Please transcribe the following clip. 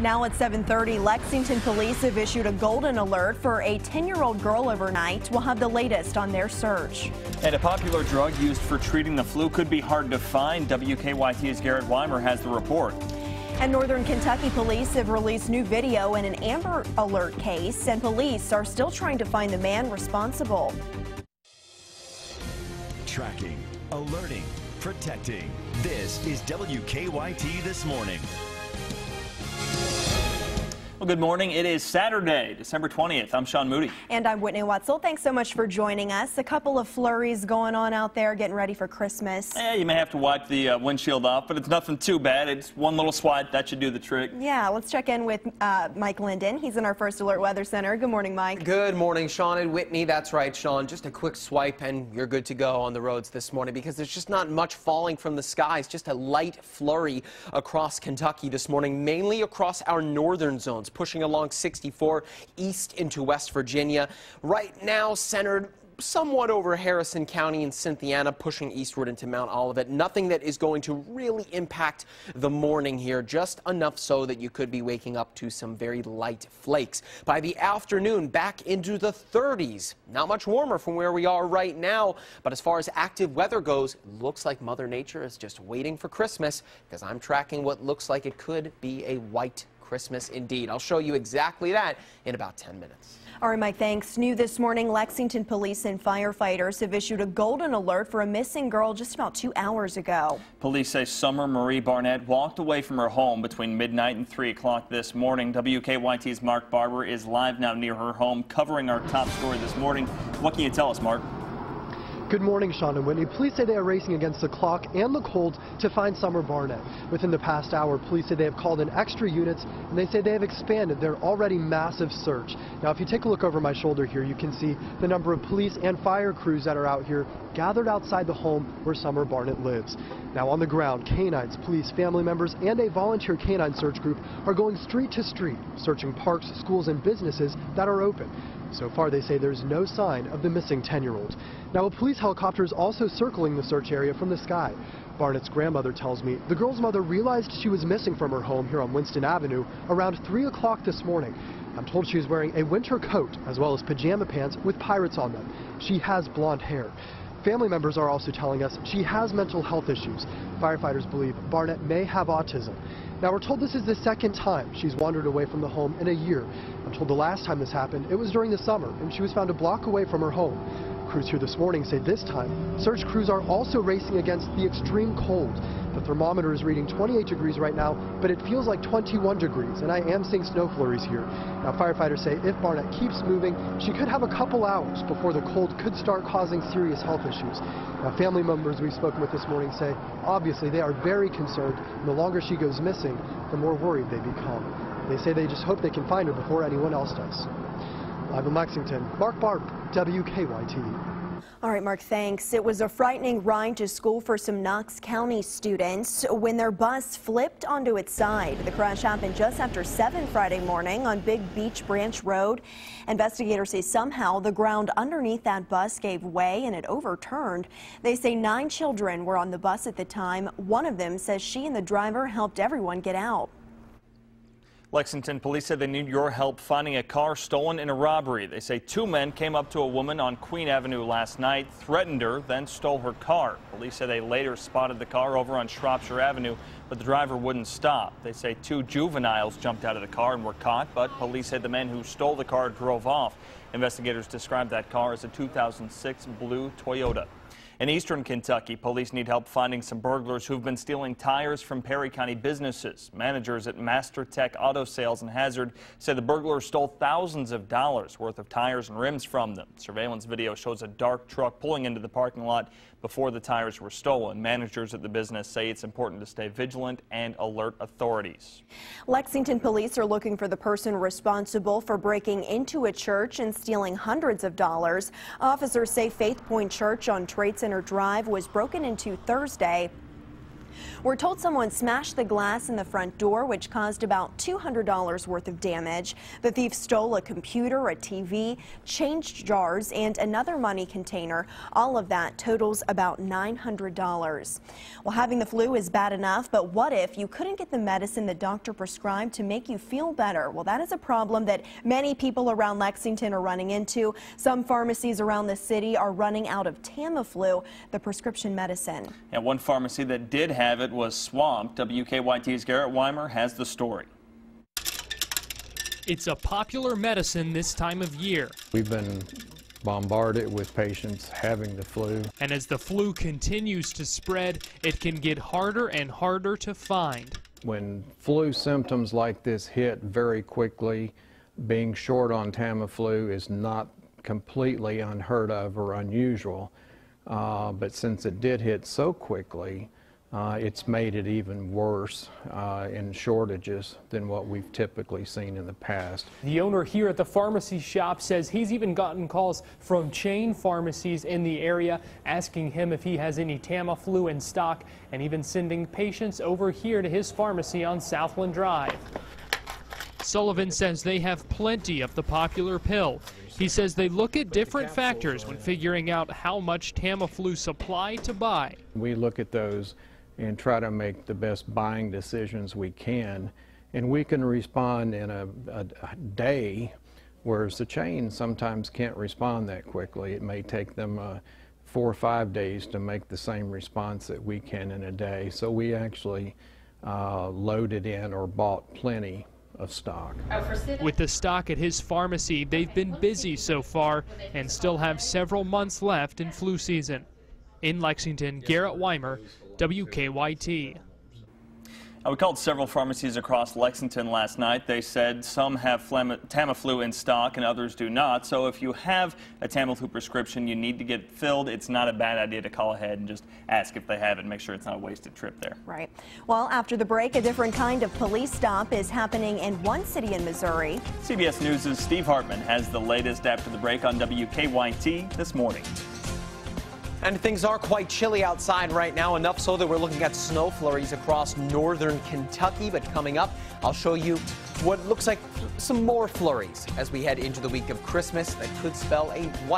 Now at 7:30, Lexington police have issued a golden alert for a 10-year-old girl overnight. We'll have the latest on their search. And a popular drug used for treating the flu could be hard to find. WKYT's Garrett Weimer has the report. And Northern Kentucky police have released new video in an Amber Alert case, and police are still trying to find the man responsible. Tracking, alerting, protecting. This is WKYT This Morning. Well, good morning. It is Saturday, December 20th. I'm Sean Moody. And I'm Whitney Wetzel. Thanks so much for joining us. A couple of flurries going on out there, getting ready for Christmas. You may have to wipe the windshield off, but it's nothing too bad. It's one little swipe. That should do the trick. Yeah, let's check in with Mike Linden. He's in our First Alert Weather Center. Good morning, Mike. Good morning, Sean and Whitney. That's right, Sean. Just a quick swipe and you're good to go on the roads this morning because there's just not much falling from the skies. Just a light flurry across Kentucky this morning, mainly across our northern zones, pushing along 64 east into West Virginia. Right now centered somewhat over Harrison County and Cynthiana, pushing eastward into Mount Olivet. Nothing that is going to really impact the morning here, just enough so that you could be waking up to some very light flakes. By the afternoon, back into the 30s. Not much warmer from where we are right now, but as far as active weather goes, looks like Mother Nature is just waiting for Christmas, because I'm tracking what looks like it could be a white Christmas indeed. I'll show you exactly that in about 10 minutes. All right, Mike, thanks. New this morning, Lexington police and firefighters have issued a golden alert for a missing girl just about 2 hours ago. Police say Summer Marie Barnett walked away from her home between midnight and 3 o'clock this morning. WKYT's Mark Barber is live now near her home, covering our top story this morning. What can you tell us, Mark? Good morning, Sean and Whitney. Police say they are racing against the clock and the cold to find Summer Barnett. Within the past hour, police say they have called in extra units, and they say they have expanded their already massive search. Now, if you take a look over my shoulder here, you can see the number of police and fire crews that are out here gathered outside the home where Summer Barnett lives. Now, on the ground, canines, police, family members, and a volunteer canine search group are going street to street, searching parks, schools, and businesses that are open. So far, they say there's no sign of the missing 10-year-old. Now, a police helicopter is also circling the search area from the sky. Barnett's grandmother tells me the girl's mother realized she was missing from her home here on Winston Avenue around 3 o'clock this morning. I'm told she was wearing a winter coat as well as pajama pants with pirates on them. She has blonde hair. Family members are also telling us she has mental health issues. Firefighters believe Barnett may have autism. Now, we're told this is the second time she's wandered away from the home in a year. I'm told the last time this happened, it was during the summer, and she was found a block away from her home. Crews here this morning say this time, search crews are also racing against the extreme cold. The thermometer is reading 28 degrees right now, but it feels like 21 degrees, and I am seeing snow flurries here. Now, firefighters say if Barnett keeps moving, she could have a couple hours before the cold could start causing serious health issues. Now, family members we've spoken with this morning say, obviously, they are very concerned, and the longer she goes missing, the more worried they become. They say they just hope they can find her before anyone else does. Live in Lexington, Mark Barber, WKYT. All right, Mark, thanks. It was a frightening ride to school for some Knox County students when their bus flipped onto its side. The crash happened just after 7 Friday morning on Big Beach Branch Road. Investigators say somehow the ground underneath that bus gave way and it overturned. They say 9 children were on the bus at the time. One of them says she and the driver helped everyone get out. Lexington police said they need your help finding a car stolen in a robbery. They say 2 men came up to a woman on Queen Avenue last night, threatened her, then stole her car. Police say they later spotted the car over on Shropshire Avenue, but the driver wouldn't stop. They say 2 juveniles jumped out of the car and were caught, but police said the men who stole the car drove off. Investigators described that car as a 2006 blue Toyota. In eastern Kentucky, police need help finding some burglars who've been stealing tires from Perry County businesses. Managers at Master Tech Auto Sales and Hazard say the burglars stole thousands of dollars worth of tires and rims from them. Surveillance video shows a dark truck pulling into the parking lot before the tires were stolen. Managers at the business say it's important to stay vigilant and alert authorities. Lexington police are looking for the person responsible for breaking into a church and stealing hundreds of dollars. Officers say Faith Point Church on Trade Center Drive was broken into Thursday. We're told someone smashed the glass in the front door, which caused about $200 worth of damage. The thief stole a computer, a TV, change jars, and another money container. All of that totals about $900. Well, having the flu is bad enough, but what if you couldn't get the medicine the doctor prescribed to make you feel better? Well, that is a problem that many people around Lexington are running into. Some pharmacies around the city are running out of Tamiflu, the prescription medicine. And one pharmacy that did have it was swamped. WKYT's Garrett Weimer has the story. It's a popular medicine this time of year. We've been bombarded with patients having the flu. And as the flu continues to spread, it can get harder and harder to find. When flu symptoms like this hit very quickly, being short on Tamiflu is not completely unheard of or unusual. But since it did hit so quickly, it's made it even worse in shortages than what we've typically seen in the past. The owner here at the pharmacy shop says he's even gotten calls from chain pharmacies in the area asking him if he has any Tamiflu in stock, and even sending patients over here to his pharmacy on Southland Drive. Sullivan says they have plenty of the popular pill. He says they look at different factors when figuring out how much Tamiflu supply to buy. We look at those and try to make the best buying decisions we can, and we can respond in a day, whereas the chain sometimes can't respond that quickly. It may take them 4 or 5 days to make the same response that we can in a day. So we actually loaded in or bought plenty of stock. With the stock at his pharmacy, they've been busy so far and still have several months left in flu season. In Lexington, Garrett Weimer, WKYT. We called several pharmacies across Lexington last night. They said some have Tamiflu in stock and others do not. So if you have a Tamiflu prescription you need to get filled, it's not a bad idea to call ahead and just ask if they have it. Make sure it's not a wasted trip there. Right. Well, after the break, a different kind of police stop is happening in one city in Missouri. CBS News' Steve Hartman has the latest after the break on WKYT this morning. And things are quite chilly outside right now, enough so that we're looking at snow flurries across northern Kentucky. But coming up, I'll show you what looks like some more flurries as we head into the week of Christmas that could spell a white